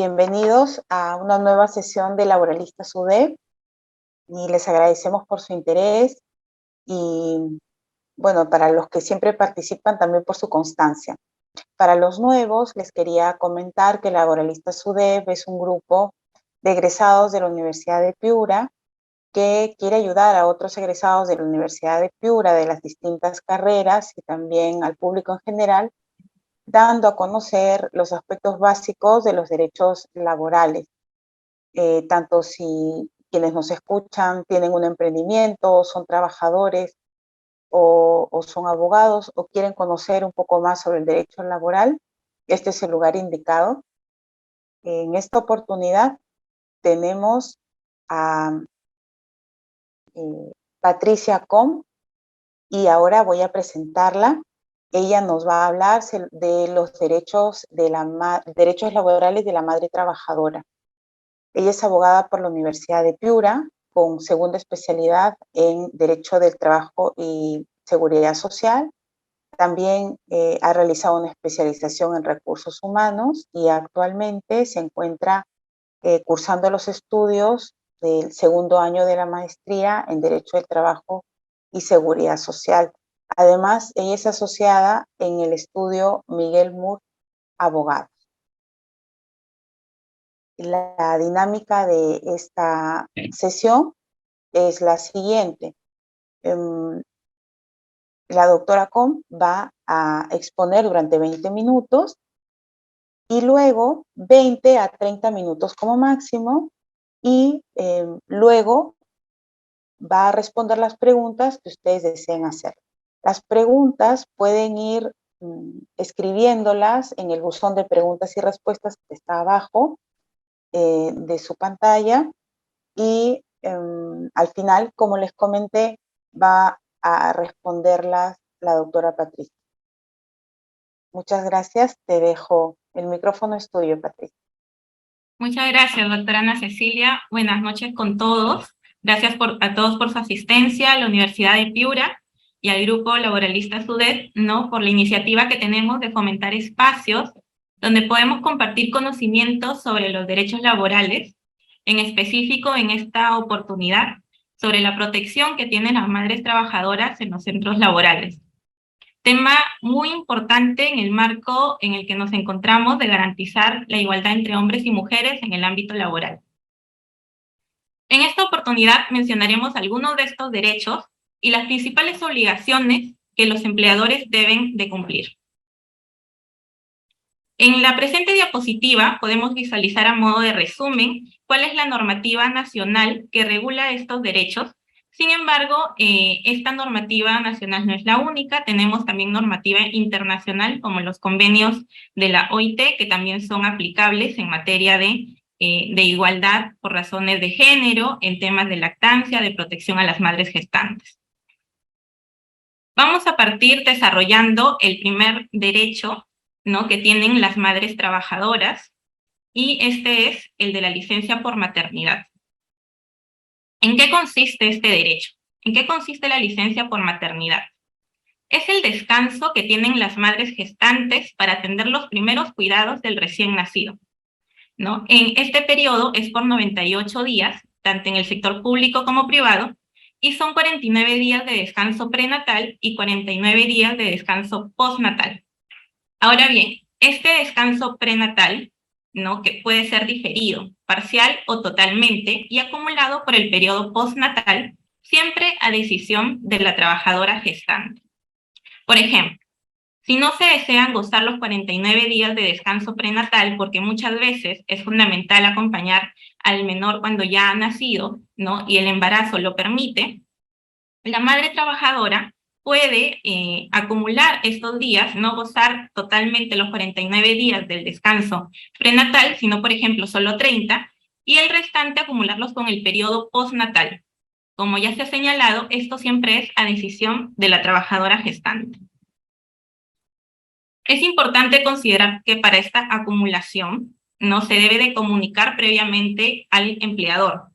Bienvenidos a una nueva sesión de Laboralistas UD y les agradecemos por su interés y, bueno, para los que siempre participan también por su constancia. Para los nuevos, les quería comentar que Laboralistas UD es un grupo de egresados de la Universidad de Piura que quiere ayudar a otros egresados de la Universidad de Piura de las distintas carreras y también al público en general, dando a conocer los aspectos básicos de los derechos laborales, tanto si quienes nos escuchan tienen un emprendimiento, son trabajadores o son abogados o quieren conocer un poco más sobre el derecho laboral, este es el lugar indicado. En esta oportunidad tenemos a Patricia Com y ahora voy a presentarla. Ella nos va a hablar de los derechos laborales de la madre trabajadora. Ella es abogada por la Universidad de Piura, con segunda especialidad en Derecho del Trabajo y Seguridad Social. También ha realizado una especialización en Recursos Humanos y actualmente se encuentra cursando los estudios del segundo año de la maestría en Derecho del Trabajo y Seguridad Social. Además, ella es asociada en el estudio Miguel Moore Abogados. La dinámica de esta sesión es la siguiente. La doctora Com va a exponer durante 20 minutos y luego 20 a 30 minutos como máximo y luego va a responder las preguntas que ustedes deseen hacer. Las preguntas pueden ir escribiéndolas en el buzón de preguntas y respuestas que está abajo de su pantalla y al final, como les comenté, va a responderlas la doctora Patricia. Muchas gracias. Te dejo el micrófono es tuyo, Patricia. Muchas gracias, doctora Ana Cecilia. Buenas noches con todos. Gracias a todos por su asistencia a la Universidad de Piura y al Grupo Laboralistas UD, por la iniciativa que tenemos de fomentar espacios donde podemos compartir conocimientos sobre los derechos laborales, en específico en esta oportunidad sobre la protección que tienen las madres trabajadoras en los centros laborales. Tema muy importante en el marco en el que nos encontramos de garantizar la igualdad entre hombres y mujeres en el ámbito laboral. En esta oportunidad mencionaremos algunos de estos derechos y las principales obligaciones que los empleadores deben de cumplir. En la presente diapositiva podemos visualizar a modo de resumen cuál es la normativa nacional que regula estos derechos. Sin embargo, esta normativa nacional no es la única, tenemos también normativa internacional como los convenios de la OIT que también son aplicables en materia de igualdad por razones de género, en temas de lactancia, de protección a las madres gestantes. Vamos a partir desarrollando el primer derecho que tienen las madres trabajadoras y este es el de la licencia por maternidad. ¿En qué consiste este derecho? ¿En qué consiste la licencia por maternidad? Es el descanso que tienen las madres gestantes para atender los primeros cuidados del recién nacido. En este periodo es por 98 días, tanto en el sector público como privado, y son 49 días de descanso prenatal y 49 días de descanso postnatal. Ahora bien, este descanso prenatal, que puede ser diferido, parcial o totalmente, y acumulado por el periodo postnatal, siempre a decisión de la trabajadora gestante. Por ejemplo, si no se desean gozar los 49 días de descanso prenatal, porque muchas veces es fundamental acompañar al menor cuando ya ha nacido, y el embarazo lo permite, la madre trabajadora puede acumular estos días, no gozar totalmente los 49 días del descanso prenatal, sino, por ejemplo, solo 30, y el restante acumularlos con el periodo postnatal. Como ya se ha señalado, esto siempre es a decisión de la trabajadora gestante. Es importante considerar que para esta acumulación no se debe de comunicar previamente al empleador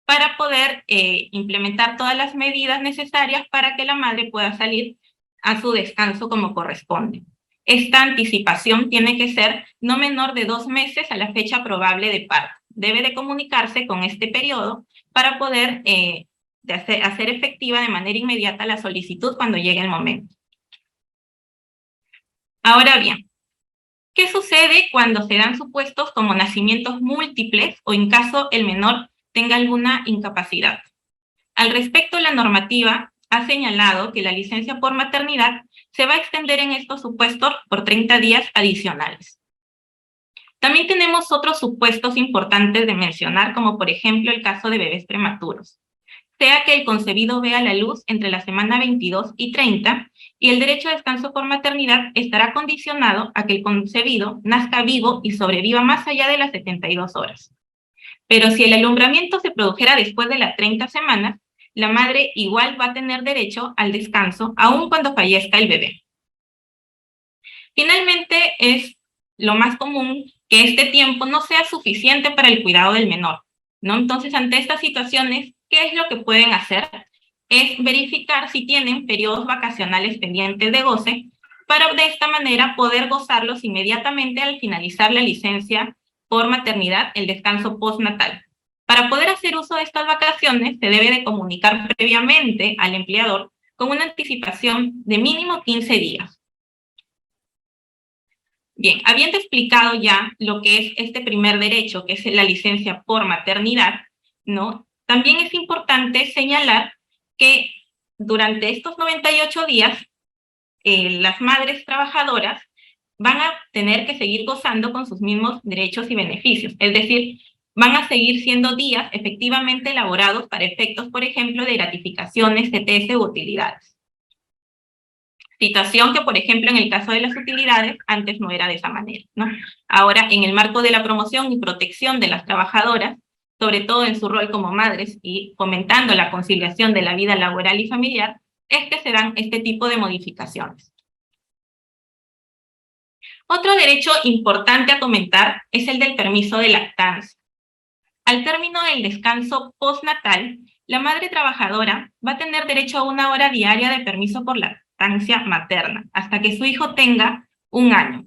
para poder implementar todas las medidas necesarias para que la madre pueda salir a su descanso como corresponde. esta anticipación tiene que ser no menor de 2 meses a la fecha probable de parto. Debe de comunicarse con este periodo para poder hacer efectiva de manera inmediata la solicitud cuando llegue el momento. Ahora bien, ¿qué sucede cuando se dan supuestos como nacimientos múltiples o en caso el menor tenga alguna incapacidad? Al respecto, la normativa ha señalado que la licencia por maternidad se va a extender en estos supuestos por 30 días adicionales. También tenemos otros supuestos importantes de mencionar, como por ejemplo el caso de bebés prematuros. Sea que el concebido vea la luz entre la semana 22 y 30, y el derecho a descanso por maternidad estará condicionado a que el concebido nazca vivo y sobreviva más allá de las 72 horas. Pero si el alumbramiento se produjera después de las 30 semanas, la madre igual va a tener derecho al descanso, aun cuando fallezca el bebé. Finalmente, es lo más común que este tiempo no sea suficiente para el cuidado del menor, ¿no? Entonces, ante estas situaciones, ¿qué es lo que pueden hacer? Es verificar si tienen periodos vacacionales pendientes de goce, para de esta manera poder gozarlos inmediatamente al finalizar la licencia por maternidad, el descanso postnatal. Para poder hacer uso de estas vacaciones, se debe de comunicar previamente al empleador con una anticipación de mínimo 15 días. Bien, habiendo explicado ya lo que es este primer derecho, que es la licencia por maternidad, ¿no? También es importante señalar que durante estos 98 días, las madres trabajadoras van a tener que seguir gozando con sus mismos derechos y beneficios. Es decir, van a seguir siendo días efectivamente elaborados para efectos, por ejemplo, de gratificaciones, CTS u utilidades. Situación que, por ejemplo, en el caso de las utilidades, antes no era de esa manera, ¿no? Ahora, en el marco de la promoción y protección de las trabajadoras, sobre todo en su rol como madres y fomentando la conciliación de la vida laboral y familiar, es que se dan este tipo de modificaciones. Otro derecho importante a comentar es el del permiso de lactancia. Al término del descanso postnatal, la madre trabajadora va a tener derecho a 1 hora diaria de permiso por lactancia materna, hasta que su hijo tenga 1 año.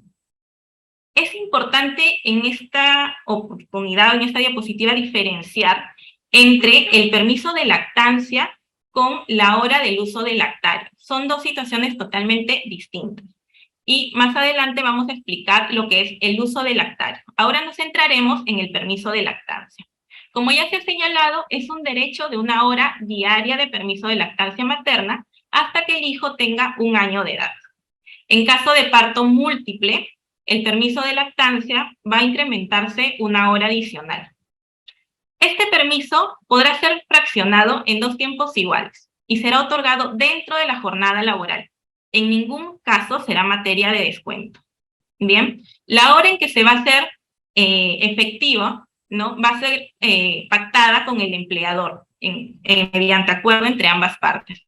Es importante en esta oportunidad, en esta diapositiva, diferenciar entre el permiso de lactancia con la hora del uso del lactario. Son dos situaciones totalmente distintas. Y más adelante vamos a explicar lo que es el uso del lactario. Ahora nos centraremos en el permiso de lactancia. Como ya se ha señalado, es un derecho de 1 hora diaria de permiso de lactancia materna hasta que el hijo tenga 1 año de edad. En caso de parto múltiple, el permiso de lactancia va a incrementarse 1 hora adicional. Este permiso podrá ser fraccionado en 2 tiempos iguales y será otorgado dentro de la jornada laboral. En ningún caso será materia de descuento. Bien, la hora en que se va a hacer efectivo, ¿no? Va a ser pactada con el empleador mediante acuerdo entre ambas partes.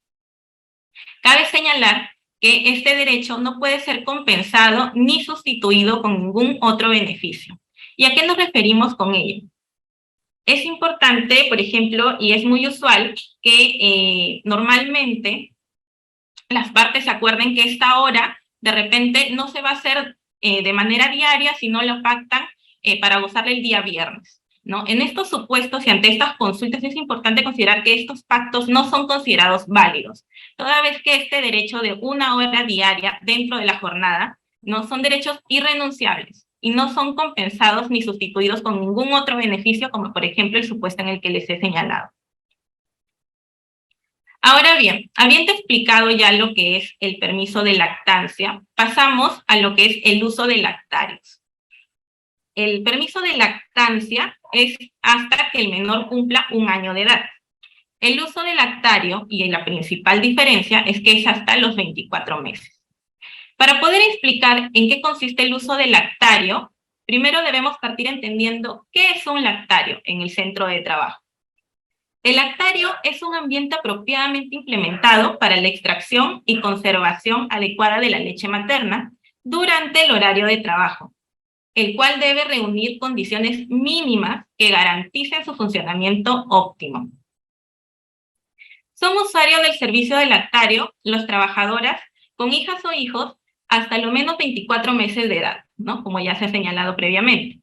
Cabe señalar que este derecho no puede ser compensado ni sustituido con ningún otro beneficio. ¿Y a qué nos referimos con ello? Es importante, por ejemplo, y es muy usual que normalmente las partes se acuerden que esta hora de repente no se va a hacer de manera diaria, sino lo pactan para gozarle el día viernes, ¿no? En estos supuestos y ante estas consultas es importante considerar que estos pactos no son considerados válidos, toda vez que este derecho de 1 hora diaria dentro de la jornada no son derechos irrenunciables y no son compensados ni sustituidos con ningún otro beneficio, como por ejemplo el supuesto en el que les he señalado. Ahora bien, habiendo explicado ya lo que es el permiso de lactancia, pasamos a lo que es el uso de lactarios. El permiso de lactancia es hasta que el menor cumpla 1 año de edad. El uso de lactario, y la principal diferencia, es que es hasta los 24 meses. Para poder explicar en qué consiste el uso del lactario, primero debemos partir entendiendo qué es un lactario en el centro de trabajo. El lactario es un ambiente apropiadamente implementado para la extracción y conservación adecuada de la leche materna durante el horario de trabajo, el cual debe reunir condiciones mínimas que garanticen su funcionamiento óptimo. Son usuarios del servicio de lactario las trabajadoras con hijas o hijos hasta lo menos 24 meses de edad, ¿no? Como ya se ha señalado previamente,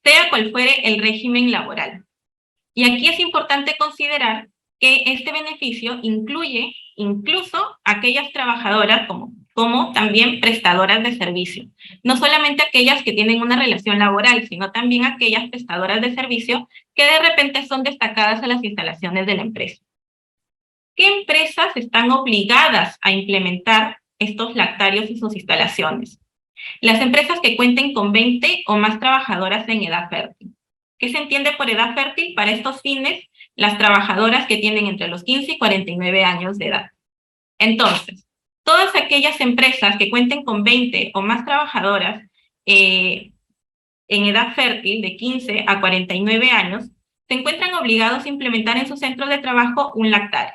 sea cual fuere el régimen laboral. Y aquí es importante considerar que este beneficio incluye incluso aquellas trabajadoras como también prestadoras de servicio. No solamente aquellas que tienen una relación laboral, sino también aquellas prestadoras de servicio que de repente son destacadas a las instalaciones de la empresa. ¿Qué empresas están obligadas a implementar estos lactarios en sus instalaciones? Las empresas que cuenten con 20 o más trabajadoras en edad fértil. ¿Qué se entiende por edad fértil? Para estos fines, las trabajadoras que tienen entre los 15 y 49 años de edad. Entonces, todas aquellas empresas que cuenten con 20 o más trabajadoras en edad fértil de 15 a 49 años, se encuentran obligados a implementar en sus centros de trabajo un lactario.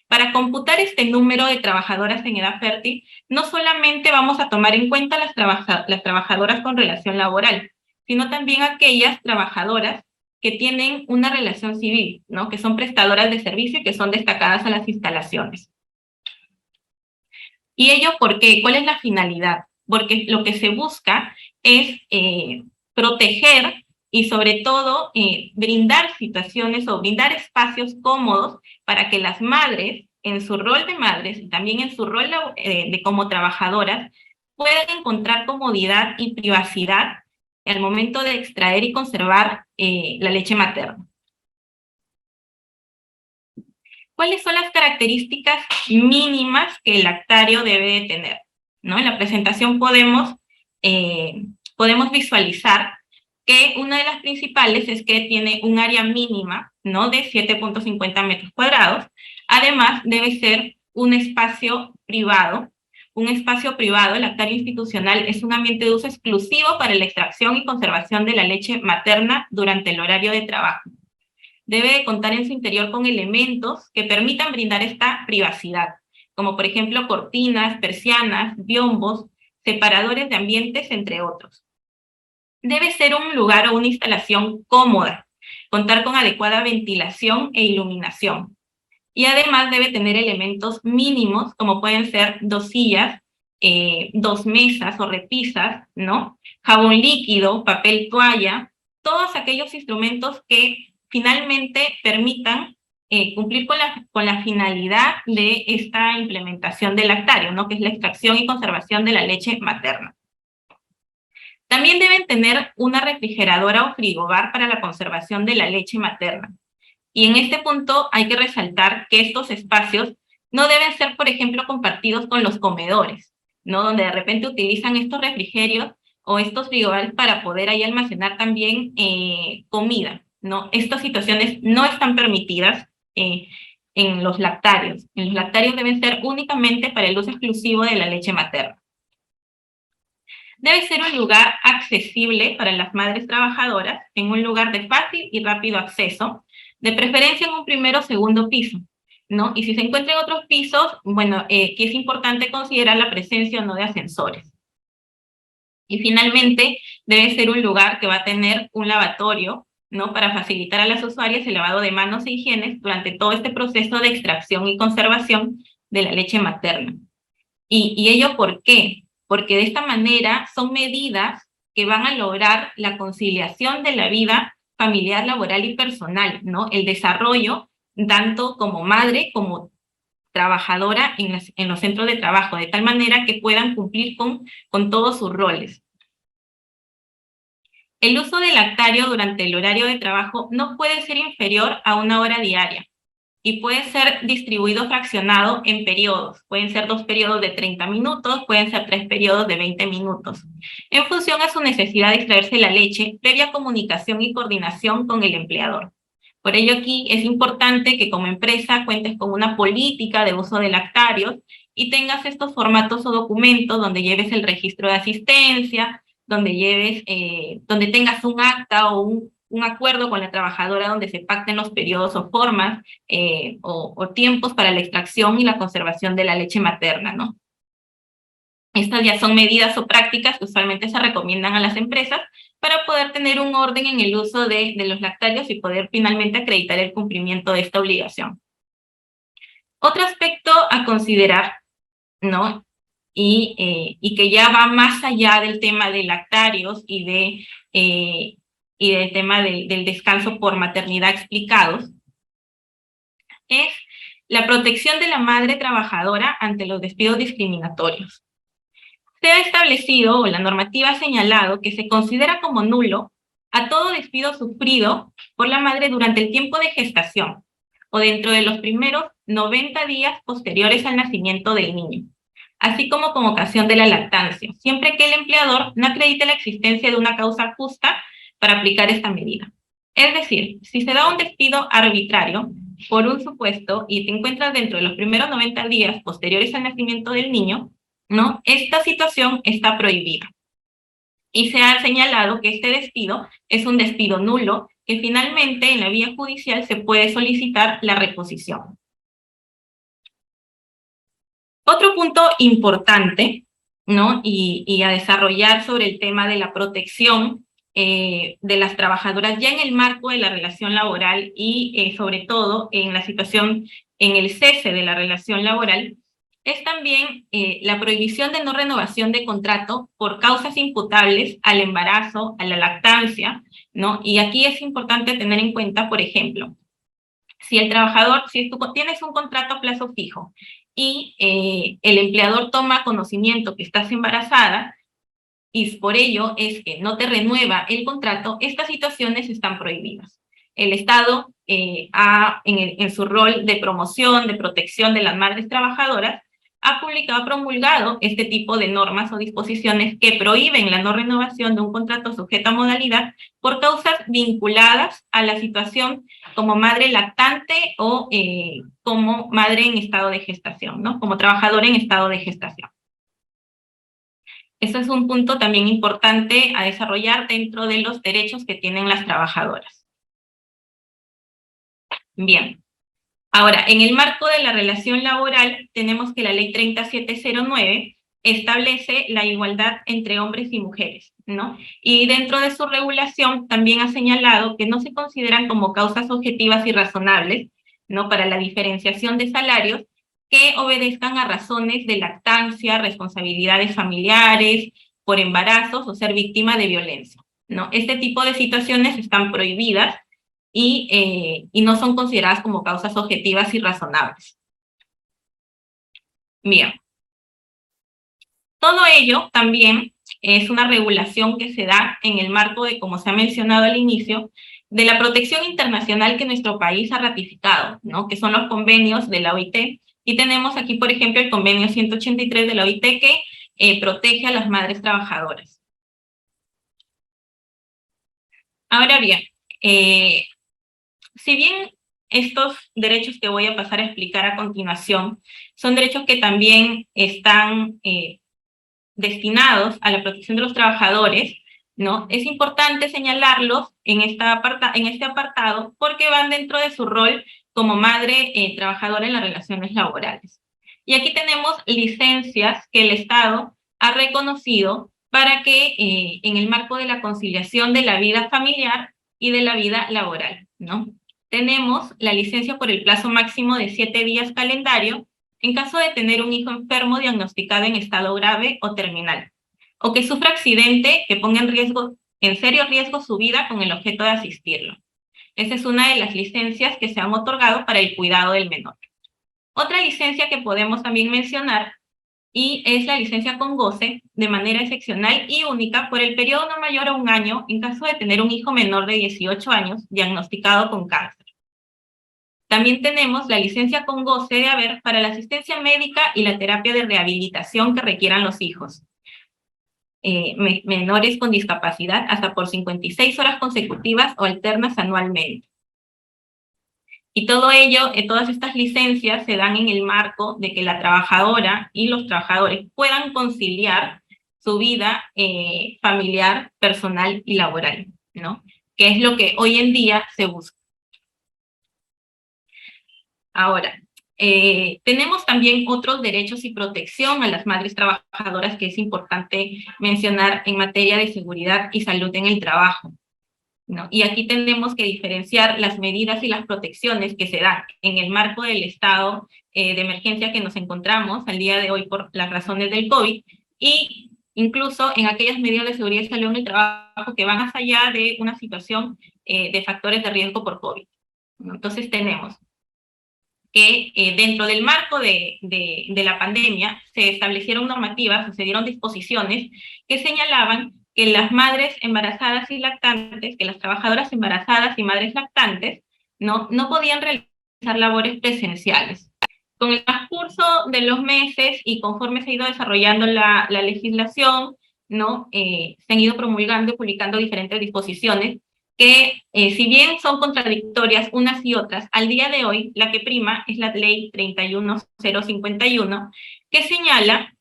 Para computar este número de trabajadoras en edad fértil, no solamente vamos a tomar en cuenta las trabajadoras con relación laboral, sino también aquellas trabajadoras que tienen una relación civil, ¿no? Que son prestadoras de servicio y que son destacadas a las instalaciones. ¿Y ello por qué? ¿Cuál es la finalidad? Porque lo que se busca es proteger y sobre todo brindar situaciones o brindar espacios cómodos para que las madres, en su rol de madres y también en su rol de como trabajadoras, puedan encontrar comodidad y privacidad al momento de extraer y conservar la leche materna. ¿Cuáles son las características mínimas que el lactario debe de tener? ¿No? En la presentación podemos visualizar que una de las principales es que tiene un área mínima, ¿no? De 7.50 metros cuadrados. Además, debe ser un espacio privado. Un espacio privado, el lactario institucional, es un ambiente de uso exclusivo para la extracción y conservación de la leche materna durante el horario de trabajo. Debe de contar en su interior con elementos que permitan brindar esta privacidad, como por ejemplo cortinas, persianas, biombos, separadores de ambientes, entre otros. Debe ser un lugar o una instalación cómoda, contar con adecuada ventilación e iluminación. Y además debe tener elementos mínimos, como pueden ser 2 sillas, 2 mesas o repisas, ¿no? Jabón líquido, papel toalla, todos aquellos instrumentos que finalmente permitan cumplir con la finalidad de esta implementación del lactario, ¿no? Que es la extracción y conservación de la leche materna. También deben tener una refrigeradora o frigobar para la conservación de la leche materna. Y en este punto hay que resaltar que estos espacios no deben ser, por ejemplo, compartidos con los comedores, ¿no? Donde de repente utilizan estos refrigerios o estos frigobares para poder ahí almacenar también comida, ¿no? Estas situaciones no están permitidas en los lactarios. En los lactarios deben ser únicamente para el uso exclusivo de la leche materna. Debe ser un lugar accesible para las madres trabajadoras, en un lugar de fácil y rápido acceso, de preferencia en un primero o segundo piso, ¿no? Y si se encuentra en otros pisos, bueno, que es importante considerar la presencia o no de ascensores. Y finalmente, debe ser un lugar que va a tener un lavatorio, ¿no? Para facilitar a las usuarias el lavado de manos e higiene durante todo este proceso de extracción y conservación de la leche materna. ¿Y ello por qué? Porque de esta manera son medidas que van a lograr la conciliación de la vida familiar, laboral y personal, ¿no? El desarrollo, tanto como madre como trabajadora en los centros de trabajo, de tal manera que puedan cumplir con todos sus roles. El uso del lactario durante el horario de trabajo no puede ser inferior a 1 hora diaria y puede ser distribuido fraccionado en periodos. Pueden ser 2 periodos de 30 minutos, pueden ser 3 periodos de 20 minutos, en función a su necesidad de extraerse la leche, previa comunicación y coordinación con el empleador. Por ello aquí es importante que como empresa cuentes con una política de uso de lactarios y tengas estos formatos o documentos donde lleves el registro de asistencia, donde tengas un acta o un acuerdo con la trabajadora donde se pacten los periodos o formas o tiempos para la extracción y la conservación de la leche materna, ¿no? Estas ya son medidas o prácticas que usualmente se recomiendan a las empresas para poder tener un orden en el uso de los lactarios y poder finalmente acreditar el cumplimiento de esta obligación. Otro aspecto a considerar, ¿no? y que ya va más allá del tema de lactarios y del tema del descanso por maternidad explicados, es la protección de la madre trabajadora ante los despidos discriminatorios. Se ha establecido, o la normativa ha señalado, que se considera como nulo a todo despido sufrido por la madre durante el tiempo de gestación o dentro de los primeros 90 días posteriores al nacimiento del niño, así como con ocasión de la lactancia, siempre que el empleador no acredite la existencia de una causa justa para aplicar esta medida. Es decir, si se da un despido arbitrario por un supuesto y te encuentras dentro de los primeros 90 días posteriores al nacimiento del niño, ¿no? Esta situación está prohibida. Y se ha señalado que este despido es un despido nulo, que finalmente en la vía judicial se puede solicitar la reposición. Otro punto importante, ¿no? Y a desarrollar sobre el tema de la protección de las trabajadoras ya en el marco de la relación laboral y sobre todo en la situación, en el cese de la relación laboral, es también la prohibición de no renovación de contrato por causas imputables al embarazo, a la lactancia, ¿no? Y aquí es importante tener en cuenta, por ejemplo, si el trabajador, si tú tienes un contrato a plazo fijo y el empleador toma conocimiento que estás embarazada y por ello es que no te renueva el contrato, estas situaciones están prohibidas. El Estado, en su rol de promoción, de protección de las madres trabajadoras, ha promulgado este tipo de normas o disposiciones que prohíben la no renovación de un contrato sujeto a modalidad por causas vinculadas a la situación como madre lactante o como madre en estado de gestación, ¿no? Como trabajadora en estado de gestación. Eso es un punto también importante a desarrollar dentro de los derechos que tienen las trabajadoras. Bien. Ahora, en el marco de la relación laboral, tenemos que la ley 3709 establece la igualdad entre hombres y mujeres, ¿no? Y dentro de su regulación también ha señalado que no se consideran como causas objetivas y razonables, ¿no? Para la diferenciación de salarios que obedezcan a razones de lactancia, responsabilidades familiares, por embarazos o ser víctima de violencia, ¿no? Este tipo de situaciones están prohibidas y no son consideradas como causas objetivas y razonables. Bien. Todo ello también es una regulación que se da en el marco de, como se ha mencionado al inicio, de la protección internacional que nuestro país ha ratificado, ¿no? Que son los convenios de la OIT. Y tenemos aquí, por ejemplo, el convenio 183 de la OIT que protege a las madres trabajadoras. Ahora bien, si bien estos derechos que voy a pasar a explicar a continuación son derechos que también están destinados a la protección de los trabajadores, ¿no? Es importante señalarlos en este apartado porque van dentro de su rol como madre trabajadora en las relaciones laborales. Y aquí tenemos licencias que el Estado ha reconocido para que en el marco de la conciliación de la vida familiar y de la vida laboral, ¿no? Tenemos la licencia por el plazo máximo de 7 días calendario en caso de tener un hijo enfermo diagnosticado en estado grave o terminal, o que sufra accidente que ponga en serio riesgo su vida con el objeto de asistirlo. Esa es una de las licencias que se han otorgado para el cuidado del menor. Otra licencia que podemos también mencionar y es la licencia con goce de manera excepcional y única por el periodo no mayor a 1 año en caso de tener un hijo menor de 18 años diagnosticado con cáncer. También tenemos la licencia con goce de haber para la asistencia médica y la terapia de rehabilitación que requieran los hijos. Menores con discapacidad hasta por 56 horas consecutivas o alternas anualmente. Y todo ello, todas estas licencias se dan en el marco de que la trabajadora y los trabajadores puedan conciliar su vida familiar, personal y laboral, ¿no? Que es lo que hoy en día se busca. Ahora, tenemos también otros derechos y protección a las madres trabajadoras que es importante mencionar en materia de seguridad y salud en el trabajo, ¿no? Y aquí tenemos que diferenciar las medidas y las protecciones que se dan en el marco del Estado de emergencia que nos encontramos al día de hoy por las razones del COVID, y incluso en aquellas medidas de seguridad y salud en el trabajo que van más allá de una situación de factores de riesgo por COVID, ¿no? Entonces tenemos que dentro del marco de la pandemia se establecieron normativas, se dieron disposiciones que señalaban que las madres embarazadas y lactantes, que las trabajadoras embarazadas y madres lactantes, no podían realizar labores presenciales. Con el transcurso de los meses y conforme se ha ido desarrollando la legislación, se han ido promulgando y publicando diferentes disposiciones que, si bien son contradictorias unas y otras, al día de hoy la que prima es la ley 31051, que señala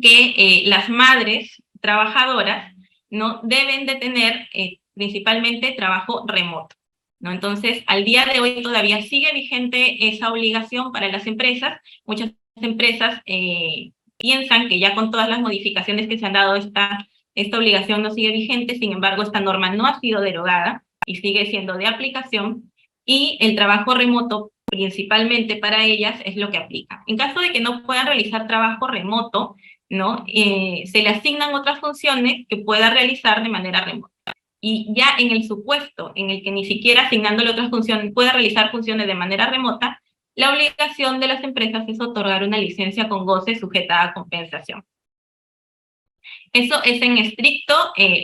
que las madres trabajadoras no deben de tener principalmente trabajo remoto, ¿no? Entonces, al día de hoy todavía sigue vigente esa obligación para las empresas. Muchas empresas piensan que ya con todas las modificaciones que se han dado esta obligación no sigue vigente. Sin embargo, esta norma no ha sido derogada y sigue siendo de aplicación, y el trabajo remoto principalmente para ellas es lo que aplica. En caso de que no puedan realizar trabajo remoto, se le asignan otras funciones que pueda realizar de manera remota. Y ya en el supuesto en el que ni siquiera asignándole otras funciones pueda realizar funciones de manera remota, la obligación de las empresas es otorgar una licencia con goce sujeta a compensación. Eso es en estricto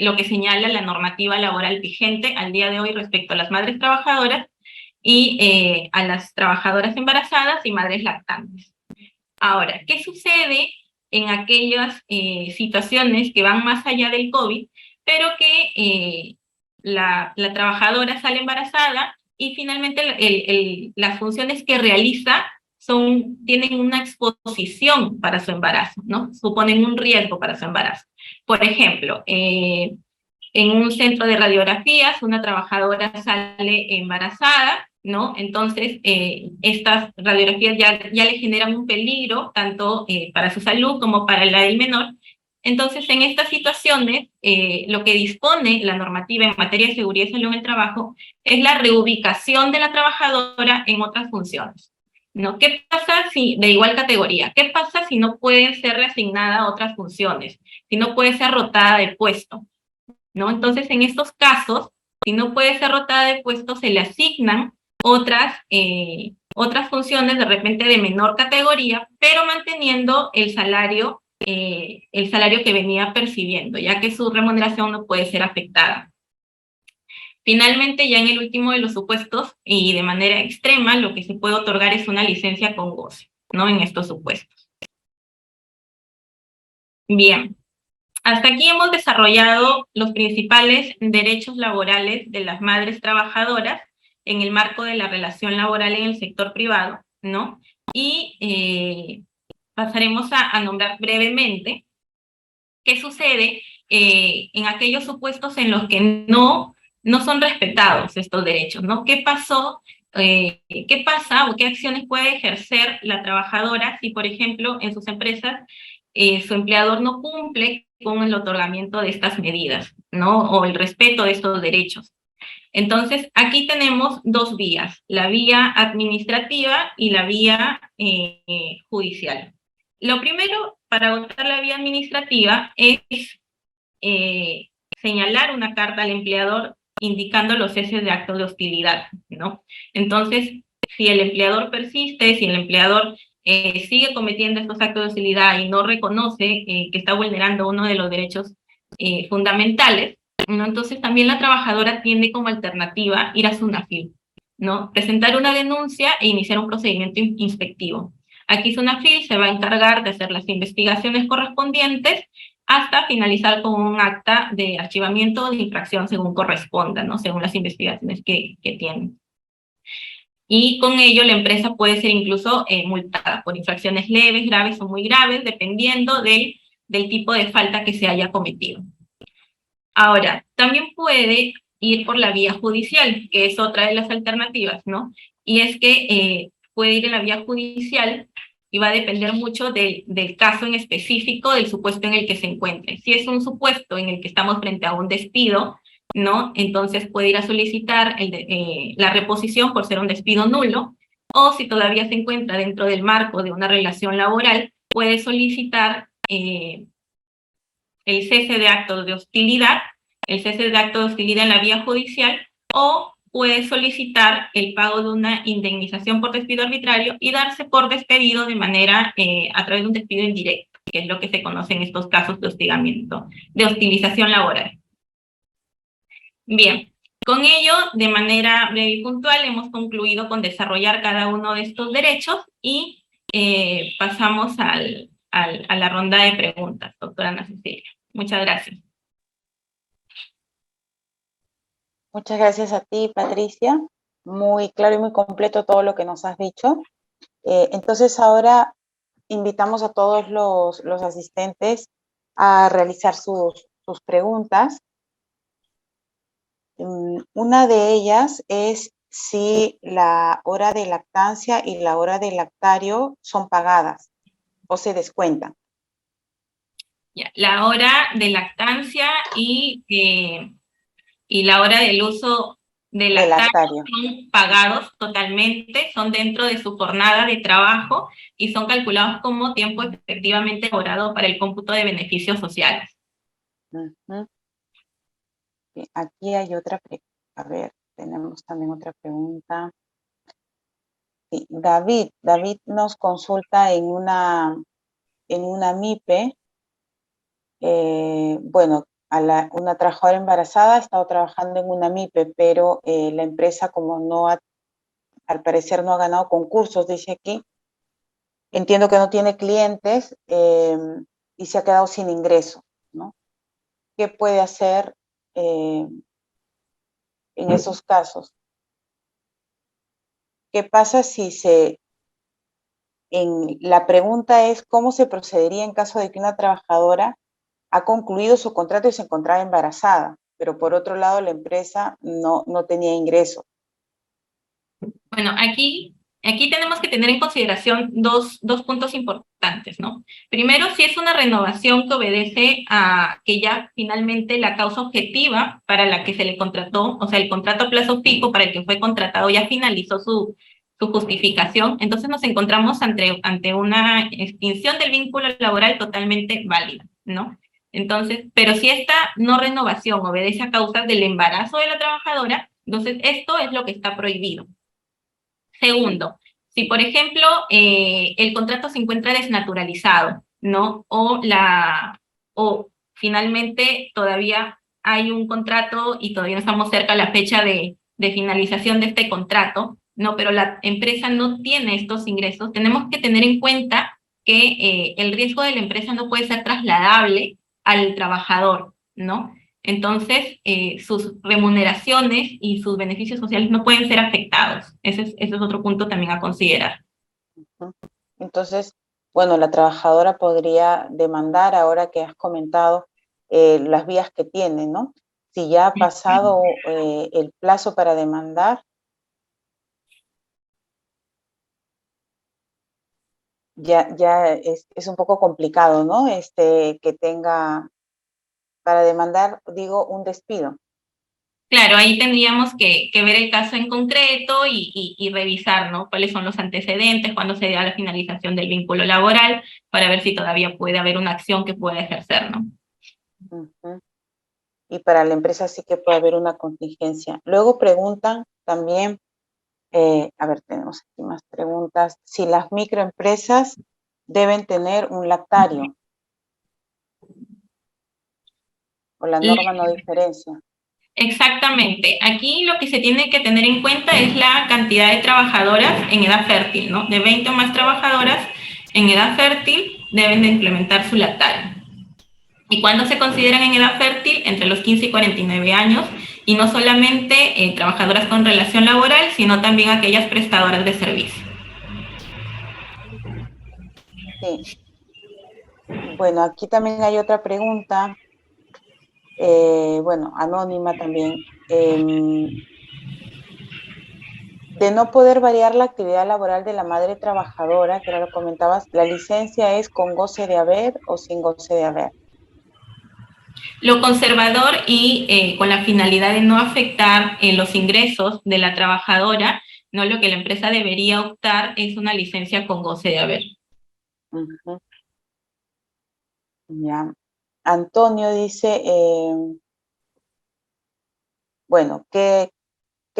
lo que señala la normativa laboral vigente al día de hoy respecto a las madres trabajadoras y a las trabajadoras embarazadas y madres lactantes. Ahora, ¿qué sucede en aquellas situaciones que van más allá del COVID, pero que la trabajadora sale embarazada y finalmente las funciones que realiza tienen una exposición para su embarazo, ¿no? Suponen un riesgo para su embarazo? Por ejemplo, en un centro de radiografías, una trabajadora sale embarazada, ¿no? Entonces, estas radiografías ya le generan un peligro, tanto para su salud como para la del menor. Entonces, en estas situaciones, lo que dispone la normativa en materia de seguridad y salud en el trabajo es la reubicación de la trabajadora en otras funciones, ¿no? ¿Qué pasa si, de igual categoría, qué pasa si no puede ser reasignada a otras funciones, si no puede ser rotada de puesto, ¿no? Entonces, en estos casos, si no puede ser rotada de puesto, se le asignan otras funciones de repente de menor categoría, pero manteniendo el salario que venía percibiendo, ya que su remuneración no puede ser afectada. Finalmente, ya en el último de los supuestos, y de manera extrema, lo que se puede otorgar es una licencia con goce, ¿no? En estos supuestos. Bien. Hasta aquí hemos desarrollado los principales derechos laborales de las madres trabajadoras en el marco de la relación laboral en el sector privado, ¿no? Y pasaremos a nombrar brevemente qué sucede en aquellos supuestos en los que no son respetados estos derechos, ¿no? ¿Qué pasó? ¿Qué pasa o qué acciones puede ejercer la trabajadora si, por ejemplo, en sus empresas su empleador no cumple con el otorgamiento de estas medidas, ¿no? O el respeto de estos derechos? Entonces, aquí tenemos dos vías, la vía administrativa y la vía judicial. Lo primero, para agotar la vía administrativa, es señalar una carta al empleador indicando los ceses de actos de hostilidad, ¿no? Entonces, si el empleador persiste, si el empleador sigue cometiendo estos actos de hostilidad y no reconoce que está vulnerando uno de los derechos fundamentales, ¿no? Entonces también la trabajadora tiene como alternativa ir a SUNAFIL, ¿no? Presentar una denuncia e iniciar un procedimiento inspectivo. Aquí SUNAFIL se va a encargar de hacer las investigaciones correspondientes hasta finalizar con un acta de archivamiento o de infracción según corresponda, ¿no? Según las investigaciones que tienen. Y con ello la empresa puede ser incluso multada por infracciones leves, graves o muy graves, dependiendo del tipo de falta que se haya cometido. Ahora, también puede ir por la vía judicial, que es otra de las alternativas, ¿no? Y es que puede ir en la vía judicial y va a depender mucho del caso en específico, del supuesto en el que se encuentre. Si es un supuesto en el que estamos frente a un despido, ¿no? Entonces puede ir a solicitar la reposición por ser un despido nulo, o si todavía se encuentra dentro del marco de una relación laboral, puede solicitar el cese de actos de hostilidad, el cese de actos de hostilidad en la vía judicial, o puede solicitar el pago de una indemnización por despido arbitrario y darse por despedido de manera, a través de un despido indirecto, que es lo que se conoce en estos casos de hostigamiento, de hostilización laboral. Bien, con ello, de manera breve y puntual, hemos concluido con desarrollar cada uno de estos derechos y pasamos a la ronda de preguntas, doctora Ana Cecilia. Muchas gracias. Muchas gracias a ti, Patricia. Muy claro y muy completo todo lo que nos has dicho. Entonces ahora invitamos a todos los asistentes a realizar sus preguntas. Una de ellas es si la hora de lactancia y la hora de lactario son pagadas o se descuentan. Ya, la hora de lactancia y la hora del uso de lactario son pagados totalmente, son dentro de su jornada de trabajo y son calculados como tiempo efectivamente laborado para el cómputo de beneficios sociales. Aquí hay otra pregunta. A ver, tenemos también otra pregunta. Sí, David nos consulta en una MIPE. Bueno, una trabajadora embarazada ha estado trabajando en una MIPE, pero la empresa, como al parecer no ha ganado concursos, dice aquí, entiendo que no tiene clientes y se ha quedado sin ingreso, ¿no? ¿Qué puede hacer en esos casos? ¿Qué pasa si la pregunta es cómo se procedería en caso de que una trabajadora ha concluido su contrato y se encontraba embarazada, pero por otro lado la empresa no tenía ingreso? Bueno, aquí tenemos que tener en consideración dos puntos importantes, ¿no? Primero, si es una renovación que obedece a que ya finalmente la causa objetiva para la que se le contrató, o sea, el contrato a plazo fijo para el que fue contratado ya finalizó su justificación, entonces nos encontramos ante una extinción del vínculo laboral totalmente válida, ¿no? Entonces, pero si esta no renovación obedece a causas del embarazo de la trabajadora, entonces esto es lo que está prohibido. Segundo, si por ejemplo el contrato se encuentra desnaturalizado, ¿no? O finalmente todavía hay un contrato y todavía no estamos cerca de la fecha de finalización de este contrato, ¿no? Pero la empresa no tiene estos ingresos, tenemos que tener en cuenta que el riesgo de la empresa no puede ser trasladable al trabajador, ¿no? Entonces, sus remuneraciones y sus beneficios sociales no pueden ser afectados. Ese es otro punto también a considerar. Entonces, bueno, la trabajadora podría demandar, ahora que has comentado las vías que tiene, ¿no? Si ya ha pasado el plazo para demandar, ya es un poco complicado, ¿no? Que tenga, para demandar, digo, un despido. Claro, ahí tendríamos que ver el caso en concreto y revisar, ¿no? Cuáles son los antecedentes, cuándo se da la finalización del vínculo laboral, para ver si todavía puede haber una acción que pueda ejercer, ¿no? Y para la empresa sí que puede haber una contingencia. Luego preguntan también, a ver, tenemos aquí más preguntas, si las microempresas deben tener un lactario o la norma no diferencia. Exactamente. Aquí lo que se tiene que tener en cuenta es la cantidad de trabajadoras en edad fértil, ¿no? De 20 o más trabajadoras en edad fértil deben de implementar su lactario. ¿Y cuándo se consideran en edad fértil? Entre los 15 y 49 años, y no solamente trabajadoras con relación laboral, sino también aquellas prestadoras de servicio. Sí. Bueno, aquí también hay otra pregunta, bueno, anónima también. De no poder variar la actividad laboral de la madre trabajadora, que ahora lo comentabas, ¿la licencia es con goce de haber o sin goce de haber? Lo conservador y con la finalidad de no afectar los ingresos de la trabajadora ¿no? Lo que la empresa debería optar es una licencia con goce de haber. Ujú. Ya. Antonio dice, bueno, ¿qué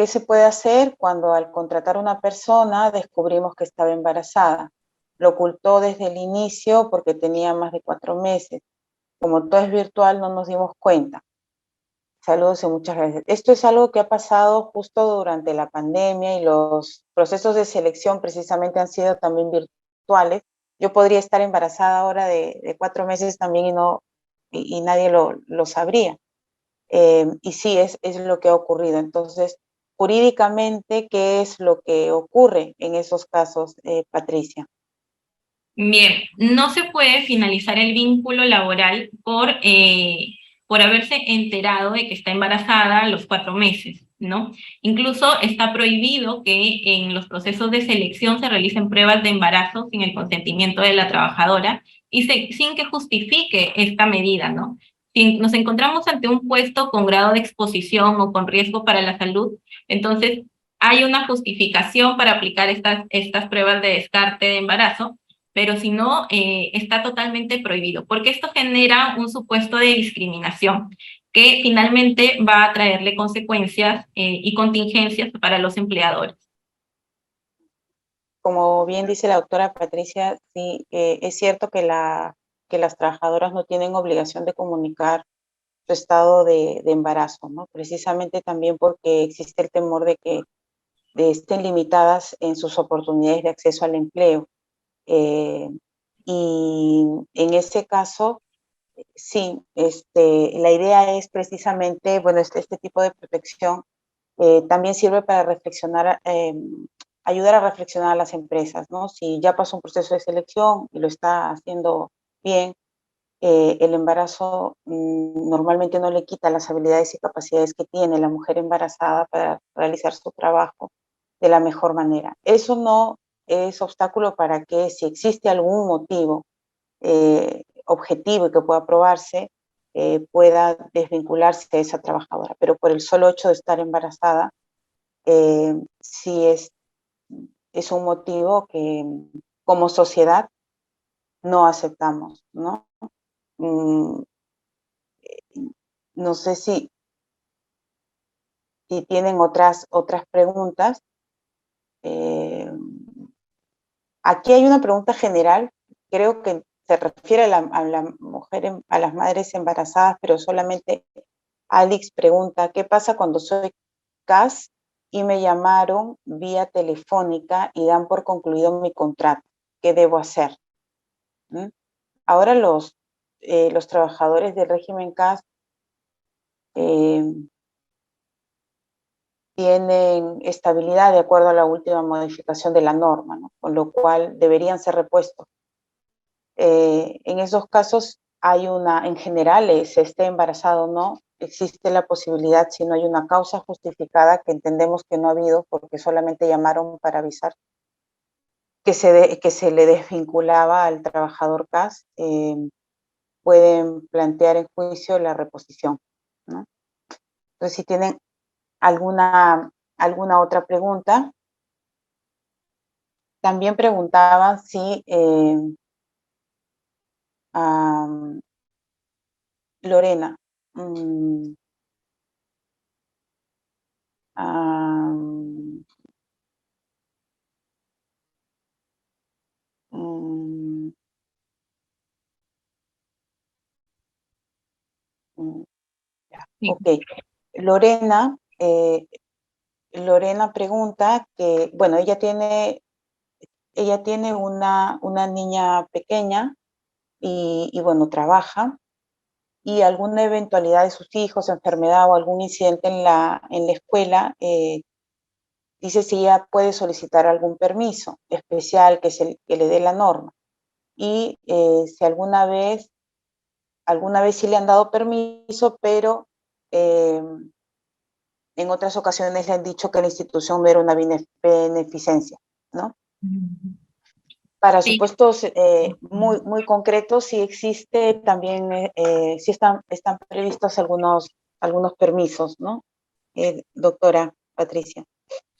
se puede hacer cuando al contratar a una persona descubrimos que estaba embarazada? Lo ocultó desde el inicio porque tenía más de 4 meses. Como todo es virtual, no nos dimos cuenta. Saludos y muchas gracias. Esto es algo que ha pasado justo durante la pandemia y los procesos de selección precisamente han sido también virtuales. Yo podría estar embarazada ahora de 4 meses también y nadie lo sabría. Y sí, es lo que ha ocurrido. Entonces, jurídicamente, ¿qué es lo que ocurre en esos casos, Patricia? Bien, no se puede finalizar el vínculo laboral por haberse enterado de que está embarazada a los 4 meses, ¿no? Incluso está prohibido que en los procesos de selección se realicen pruebas de embarazo sin el consentimiento de la trabajadora y sin que justifique esta medida, ¿no? Si nos encontramos ante un puesto con grado de exposición o con riesgo para la salud, entonces hay una justificación para aplicar estas pruebas de descarte de embarazo, pero si no, está totalmente prohibido, porque esto genera un supuesto de discriminación que finalmente va a traerle consecuencias y contingencias para los empleadores. Como bien dice la doctora Patricia, sí, es cierto que las trabajadoras no tienen obligación de comunicar su estado de embarazo, ¿no? Precisamente también porque existe el temor de que estén limitadas en sus oportunidades de acceso al empleo. Eh, y en ese caso, sí, la idea es precisamente, bueno, este tipo de protección también sirve para reflexionar, ayudar a reflexionar a las empresas, ¿no? Si ya pasó un proceso de selección y lo está haciendo bien, el embarazo normalmente no le quita las habilidades y capacidades que tiene la mujer embarazada para realizar su trabajo de la mejor manera. Eso no es obstáculo para que, si existe algún motivo objetivo y que pueda probarse, pueda desvincularse de esa trabajadora. Pero por el solo hecho de estar embarazada, sí es un motivo que como sociedad no aceptamos, ¿no? Mm, no sé si tienen otras preguntas. Eh, Aquí hay una pregunta general, creo que se refiere a la mujer, a las madres embarazadas, pero solamente Alex pregunta, ¿qué pasa cuando soy CAS y me llamaron vía telefónica y dan por concluido mi contrato? ¿Qué debo hacer? ¿Mm? Ahora los trabajadores del régimen CAS eh, tienen estabilidad de acuerdo a la última modificación de la norma, ¿no? Con lo cual deberían ser repuestos. En esos casos en general, se esté embarazado o no, existe la posibilidad, si no hay una causa justificada, que entendemos que no ha habido porque solamente llamaron para avisar que se le desvinculaba al trabajador CAS, pueden plantear en juicio la reposición, ¿no? Entonces, si tienen alguna otra pregunta. También preguntaban si Lorena, mm, am, mm, mm, ya, Sí. ok. Lorena, Lorena pregunta que, bueno, ella tiene una niña pequeña y bueno, trabaja, y alguna eventualidad de sus hijos, enfermedad o algún incidente en la escuela, dice si ella puede solicitar algún permiso especial que le dé la norma. Y si alguna vez sí le han dado permiso, pero en otras ocasiones le han dicho que la institución no era una beneficencia, ¿no? Para Sí. supuestos muy concretos, sí existe también, sí están previstos algunos permisos, ¿no? Doctora Patricia.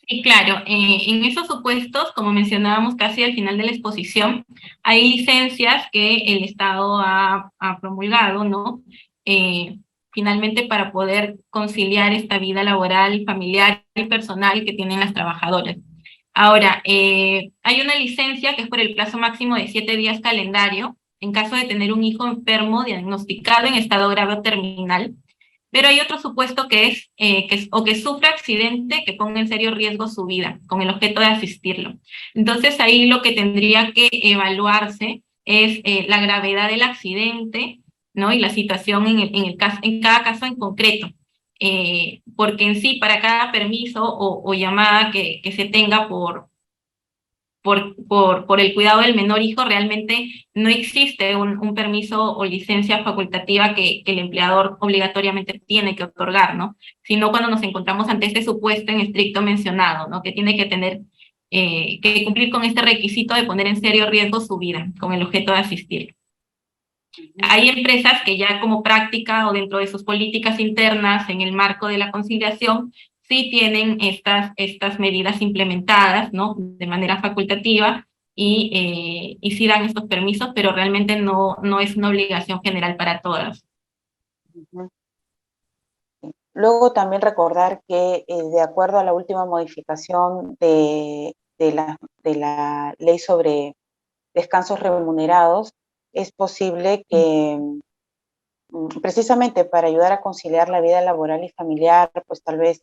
Sí, claro. En esos supuestos, como mencionábamos casi al final de la exposición, hay licencias que el Estado ha promulgado, ¿no? Eh, Finalmente para poder conciliar esta vida laboral, familiar y personal que tienen las trabajadoras. Ahora, hay una licencia que es por el plazo máximo de 7 días calendario en caso de tener un hijo enfermo diagnosticado en estado grave o terminal, pero hay otro supuesto que es, o que sufra accidente que ponga en serio riesgo su vida, con el objeto de asistirlo. Entonces ahí lo que tendría que evaluarse es la gravedad del accidente, ¿no? Y la situación en cada caso en concreto. Porque en sí, para cada permiso o llamada que se tenga por el cuidado del menor hijo, realmente no existe un permiso o licencia facultativa que el empleador obligatoriamente tiene que otorgar, ¿no? Sino cuando nos encontramos ante este supuesto en estricto mencionado, ¿no? Que tiene que tener, que cumplir con este requisito de poner en serio riesgo su vida con el objeto de asistir. Hay empresas que ya como práctica o dentro de sus políticas internas en el marco de la conciliación sí tienen estas medidas implementadas, ¿no? De manera facultativa y sí dan estos permisos, pero realmente no es una obligación general para todas. Ujú. Luego también recordar que de acuerdo a la última modificación de la ley sobre descansos remunerados, es posible que precisamente para ayudar a conciliar la vida laboral y familiar, pues tal vez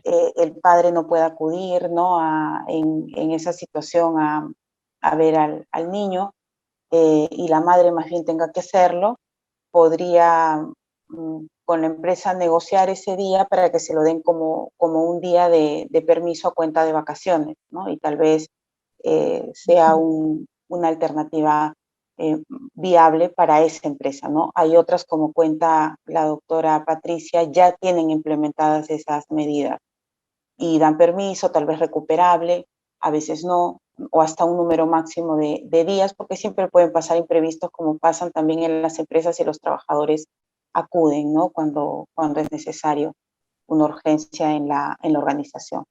el padre no pueda acudir, ¿no? En esa situación a ver al niño, y la madre más bien tenga que hacerlo, podría con la empresa negociar ese día para que se lo den como un día de permiso a cuenta de vacaciones, ¿no? Y tal vez sea una alternativa eh, viable para esa empresa, ¿no? Hay otras, como cuenta la doctora Patricia, ya tienen implementadas esas medidas y dan permiso, tal vez recuperable, a veces no, o hasta un número máximo de días, porque siempre pueden pasar imprevistos como pasan también en las empresas y los trabajadores acuden, ¿no? Cuando es necesario una urgencia en la organización.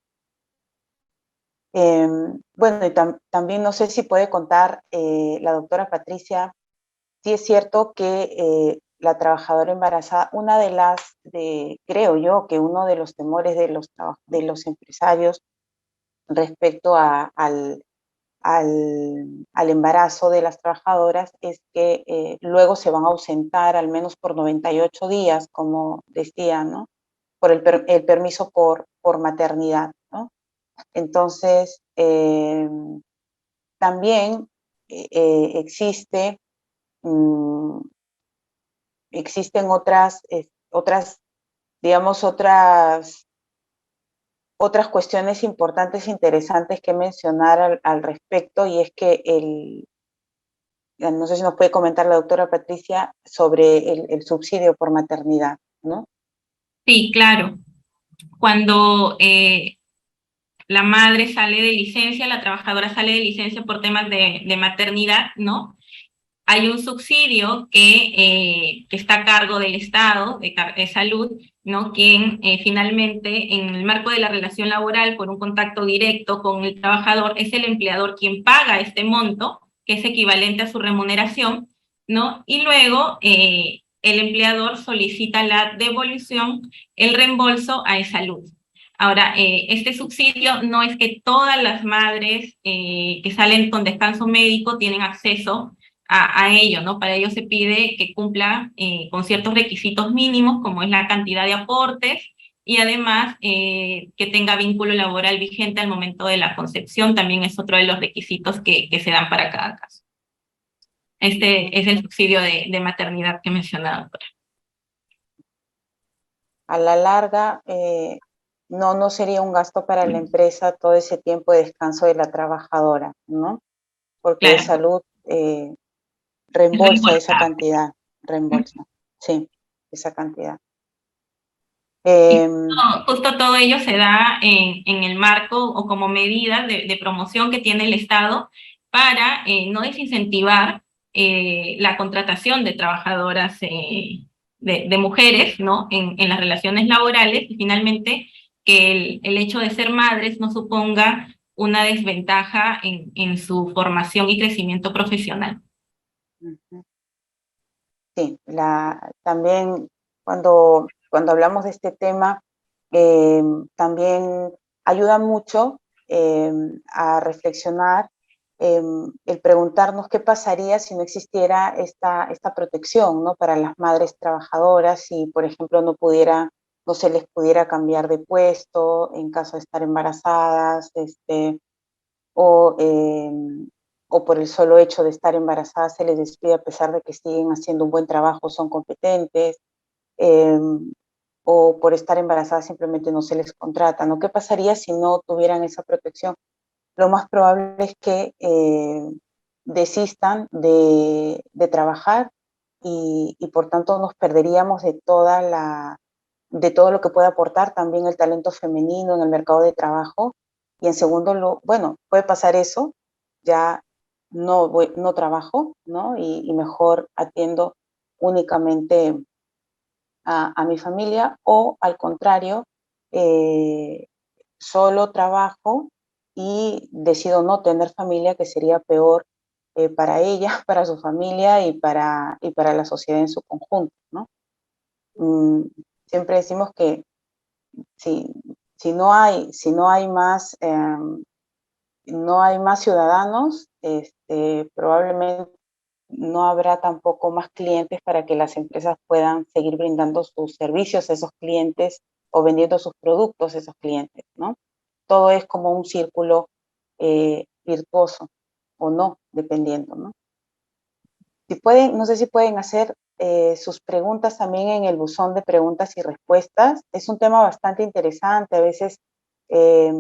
Bueno, y también no sé si puede contar la doctora Patricia, sí es cierto que la trabajadora embarazada, creo yo, que uno de los temores de los empresarios respecto al embarazo de las trabajadoras es que luego se van a ausentar al menos por 98 días, como decía, ¿no? Por el permiso por maternidad, ¿no? Entonces, también existe, mm, existen digamos, otras cuestiones importantes e interesantes que mencionar al respecto, y es que no sé si nos puede comentar la doctora Patricia sobre el subsidio por maternidad, ¿no? Sí, claro. Cuando la madre sale de licencia, la trabajadora sale de licencia por temas de maternidad, ¿no? Hay un subsidio que está a cargo del Estado, de salud, ¿no? Quien finalmente, en el marco de la relación laboral, por un contacto directo con el trabajador, es el empleador quien paga este monto, que es equivalente a su remuneración, ¿no? Y luego el empleador solicita la devolución, el reembolso a salud. Ahora, este subsidio no es que todas las madres que salen con descanso médico tienen acceso a ello, ¿no? Para ello se pide que cumpla con ciertos requisitos mínimos, como es la cantidad de aportes, y además que tenga vínculo laboral vigente al momento de la concepción, también es otro de los requisitos que se dan para cada caso. Este es el subsidio de maternidad que mencionaba. A la larga, no sería un gasto para la empresa todo ese tiempo de descanso de la trabajadora, ¿no? Porque Claro, salud es reembolsa esa reembolsable. cantidad, reembolsa, sí, esa cantidad. Y Em, justo todo ello se da en el marco o como medida de promoción que tiene el Estado para no desincentivar la contratación de trabajadoras de mujeres, ¿no? En las relaciones laborales y finalmente que el hecho de ser madres no suponga una desventaja en su formación y crecimiento profesional. Sí, también cuando hablamos de este tema, también ayuda mucho a reflexionar el preguntarnos qué pasaría si no existiera esta protección, ¿no? Para las madres trabajadoras, si por ejemplo no se les pudiera cambiar de puesto en caso de estar embarazadas, o, eh, o por el solo hecho de estar embarazadas se les despide a pesar de que siguen haciendo un buen trabajo, son competentes, eh, o por estar embarazadas simplemente no se les contrata, ¿no? ¿Qué pasaría si no tuvieran esa protección? Lo más probable es que desistan de trabajar y por tanto nos perderíamos de todo lo que puede aportar también el talento femenino en el mercado de trabajo. Y en segundo, bueno, puede pasar eso, ya no trabajo, ¿no? Y mejor atiendo únicamente a mi familia, o al contrario, eh, solo trabajo y decido no tener familia, que sería peor para ella, para su familia y para la sociedad en su conjunto, ¿no? Mm, Siempre decimos que si, no hay más ciudadanos, probablemente no habrá tampoco más clientes para que las empresas puedan seguir brindando sus servicios a esos clientes o vendiendo sus productos a esos clientes, ¿no? Todo es como un círculo virtuoso o no, dependiendo, ¿no? No sé si pueden hacer sus preguntas también en el buzón de preguntas y respuestas. Es un tema bastante interesante, a veces eh,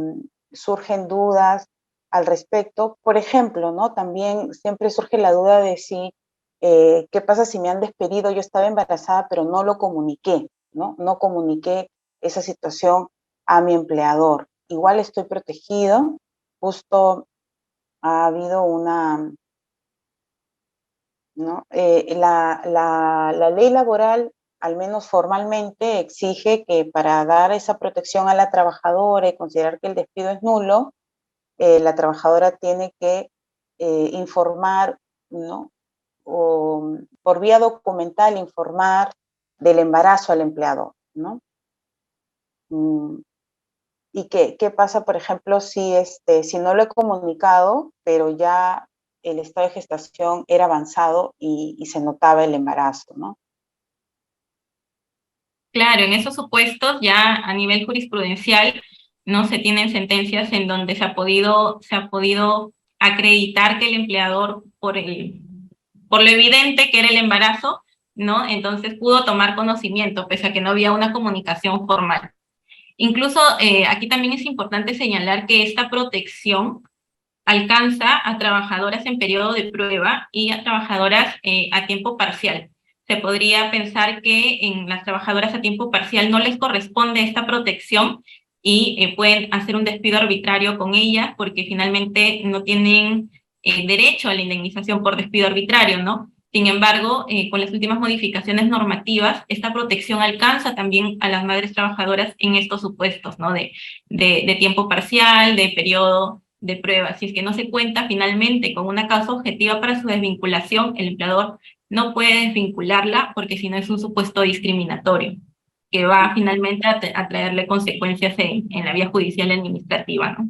surgen dudas al respecto. Por ejemplo, ¿no? También siempre surge la duda de si, ¿qué pasa si me han despedido? Yo estaba embarazada, pero no lo comuniqué, ¿no? No comuniqué esa situación a mi empleador. Igual estoy protegido. Justo ha habido ¿no? La ley laboral, al menos formalmente, exige que para dar esa protección a la trabajadora y considerar que el despido es nulo, la trabajadora tiene que informar, ¿no? O por vía documental informar del embarazo al empleador, ¿no? Mm, ¿Y qué pasa, por ejemplo, si no lo he comunicado, pero ya el estado de gestación era avanzado y se notaba el embarazo, ¿no? Claro, en esos supuestos ya a nivel jurisprudencial no se tienen sentencias en donde se ha podido acreditar que el empleador, por lo evidente que era el embarazo, ¿no? Entonces pudo tomar conocimiento, pese a que no había una comunicación formal. Incluso aquí también es importante señalar que esta protección alcanza a trabajadoras en periodo de prueba y a trabajadoras a tiempo parcial. Se podría pensar que en las trabajadoras a tiempo parcial no les corresponde esta protección y pueden hacer un despido arbitrario con ellas porque finalmente no tienen derecho a la indemnización por despido arbitrario, ¿no? Sin embargo, con las últimas modificaciones normativas, esta protección alcanza también a las madres trabajadoras en estos supuestos, ¿no? De tiempo parcial, de periodo de prueba. Si es que no se cuenta finalmente con una causa objetiva para su desvinculación, el empleador no puede desvincularla porque si no es un supuesto discriminatorio que va finalmente a traerle consecuencias en la vía judicial y administrativa, ¿no?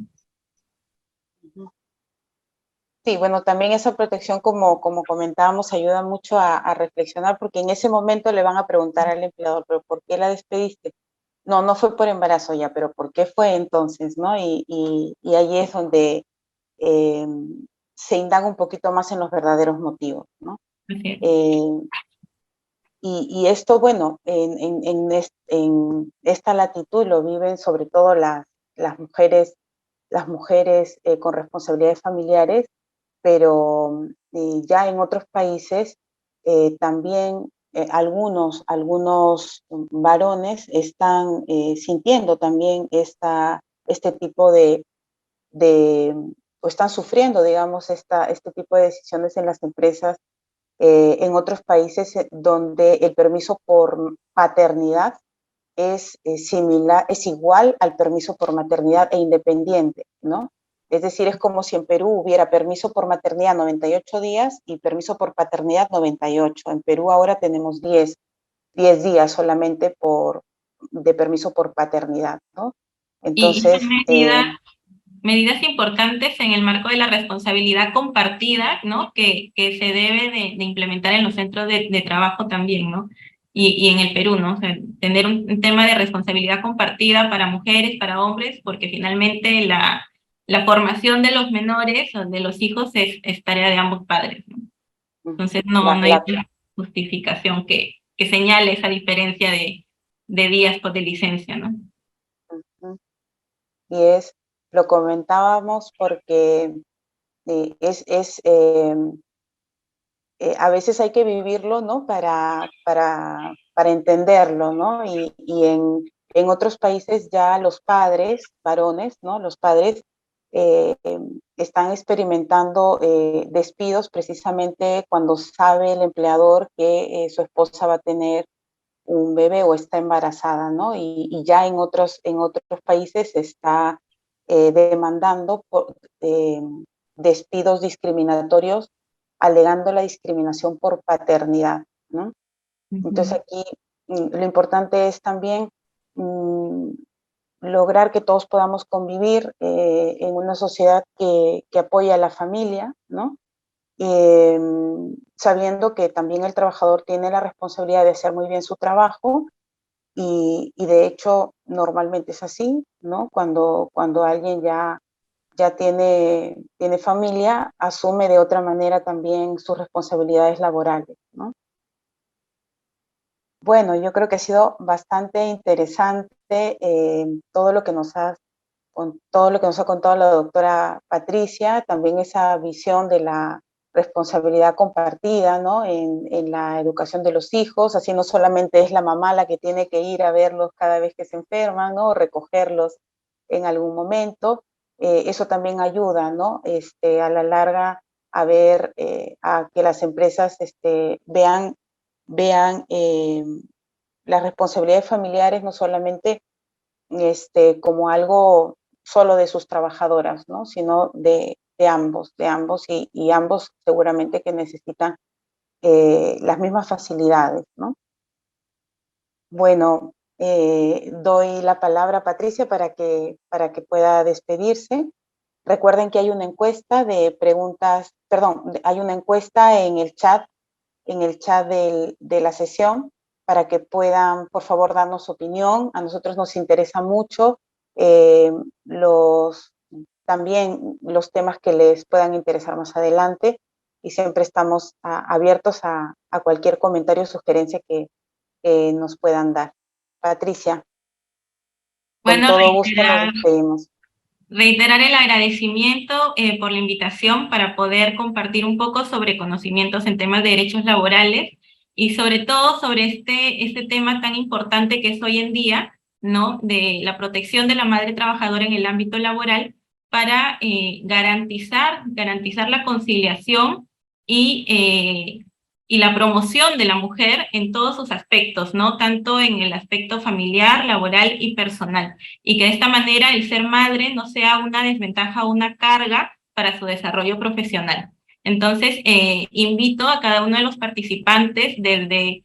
Sí, bueno, también esa protección, como comentábamos, ayuda mucho a reflexionar, porque en ese momento le van a preguntar al empleador, ¿pero por qué la despediste? No, no fue por embarazo ya, pero ¿por qué fue entonces, no? Y ahí es donde eh, se indaga un poquito más en los verdaderos motivos, ¿no? Eh, y esto, bueno, en esta latitud lo viven sobre todo las mujeres con responsabilidades familiares, pero ya en otros países también algunos varones están sintiendo también este tipo de, o están sufriendo, digamos, este tipo de decisiones en las empresas en otros países donde el permiso por paternidad similar, es igual al permiso por maternidad e independiente, ¿no? Es decir, es como si en Perú hubiera permiso por maternidad 98 días y permiso por paternidad 98. En Perú ahora tenemos 10 días solamente de permiso por paternidad, ¿no? Y estas Entonces, medidas importantes en el marco de la responsabilidad compartida, ¿no? Que se debe de implementar en los centros de trabajo también, ¿no? Y en el Perú, ¿no? O sea, tener un tema de responsabilidad compartida para mujeres, para hombres, porque finalmente la formación de los menores o de los hijos es tarea de ambos padres, ¿no? Entonces no hay una justificación que señale esa diferencia de días por de licencia, ¿no? y lo comentábamos porque a veces hay que vivirlo, ¿no? Para entenderlo, ¿no? Y en otros países ya los padres, varones, ¿no? Los padres eh, están experimentando despidos precisamente cuando sabe el empleador que su esposa va a tener un bebé o está embarazada, ¿no? Y ya en otros países se está demandando por despidos discriminatorios alegando la discriminación por paternidad, ¿no? Entonces aquí lo importante es también mm, lograr que todos podamos convivir en una sociedad que apoya a la familia, ¿no? Sabiendo que también el trabajador tiene la responsabilidad de hacer muy bien su trabajo y de hecho normalmente es así, ¿no? Cuando alguien ya tiene familia, asume de otra manera también sus responsabilidades laborales, ¿no? Bueno, yo creo que ha sido bastante interesante todo lo que todo lo que nos ha contado la doctora Patricia, también esa visión de la responsabilidad compartida, ¿no? En la educación de los hijos, así no solamente es la mamá la que tiene que ir a verlos cada vez que se enferman, ¿no? O recogerlos en algún momento, eso también ayuda, ¿no? A la larga a ver, a que las empresas vean las responsabilidades familiares no solamente como algo solo de sus trabajadoras, ¿no? Sino de ambos y ambos seguramente que necesitan las mismas facilidades, ¿no? Bueno, doy la palabra a Patricia para que pueda despedirse. Recuerden que hay una encuesta de preguntas, perdón, hay una encuesta en el chat de la sesión para que puedan, por favor, darnos su opinión. A nosotros nos interesa mucho eh, también los temas que les puedan interesar más adelante y siempre estamos abiertos a cualquier comentario o sugerencia que nos puedan dar. Patricia, con Bueno, todo gusto nos despedimos. reiterar el agradecimiento por la invitación para poder compartir un poco sobre conocimientos en temas de derechos laborales y sobre todo sobre este tema tan importante que es hoy en día, ¿no? De la protección de la madre trabajadora en el ámbito laboral para garantizar la conciliación y la promoción de la mujer en todos sus aspectos, ¿no? Tanto en el aspecto familiar, laboral y personal, y que de esta manera el ser madre no sea una desventaja o una carga para su desarrollo profesional. Entonces, invito a cada uno de los participantes desde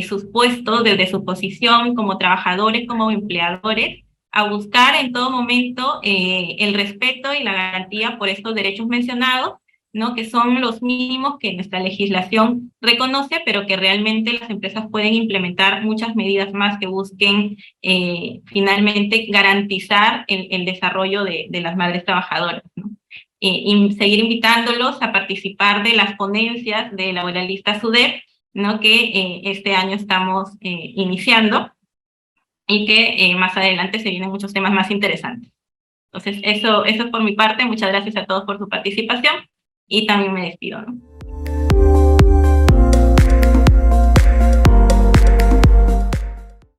sus puestos, desde su posición como trabajadores, como empleadores, a buscar en todo momento el respeto y la garantía por estos derechos mencionados, ¿no? Que son los mínimos que nuestra legislación reconoce, pero que realmente las empresas pueden implementar muchas medidas más que busquen finalmente garantizar el desarrollo de las madres trabajadoras, ¿no? Y seguir invitándolos a participar de las ponencias de Laboralista SUDEP, ¿no? Que este año estamos iniciando y que más adelante se vienen muchos temas más interesantes. Entonces, eso es por mi parte. Muchas gracias a todos por su participación y también me despido, ¿no?